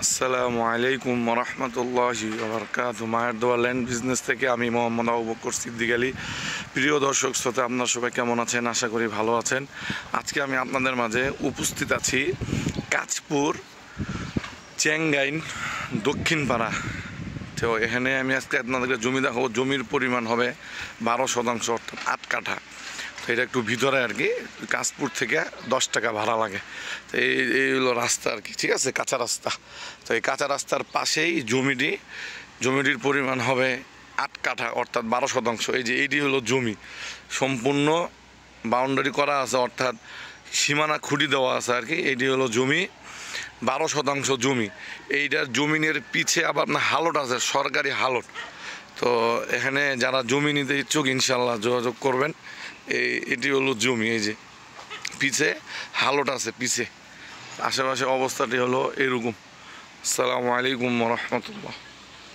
আসসালামু আলাইকুম রহমতুল্লাহি বারাকাতুহু। মায়ের দোয়া ল্যান্ড বিজনেস থেকে আমি মোহাম্মদ আবু বকর সিদ্দিক আলী। প্রিয় দর্শক শ্রোতা, আপনারা সবাই কেমন আছেন? আশা করি ভালো আছেন। আজকে আমি আপনাদের মাঝে উপস্থিত আছি কাঁচপুর চেঙ্গাইন দক্ষিণপাড়া। তো এখানে আমি আজকে আপনাদেরকে জমি দেখাবো। জমির পরিমাণ হবে 12 শতাংশ, অর্থাৎ 8 কাঠা। তো এটা একটু ভিতরে আর কি, কাঁচপুর থেকে 10 টাকা ভাড়া লাগে। তো এই হলো রাস্তা আর কি, ঠিক আছে, কাঁচা রাস্তা। তো এই কাঁচা রাস্তার পাশেই জমিটির পরিমাণ হবে 8 কাঠা, অর্থাৎ 12 শতাংশ। এই যে এইটি হলো জমি, সম্পূর্ণ বাউন্ডারি করা আছে, অর্থাৎ সীমানা খুঁটি দেওয়া আছে আর কি। এইটি হলো জমি, 12 শতাংশ জমি। এইটার জমিনের পিছে আবার না হালট আছে, সরকারি হালট। তো এখানে যারা জমি নিতে ইচ্ছুক ইনশাল্লাহ যোগাযোগ করবেন। এটি হলো জমি, এই যে পিছে হালট আছে পিছে। আশেপাশে অবস্থাটি হলো এরকম। আসসালামু আলাইকুম রহমতুল্লাহ।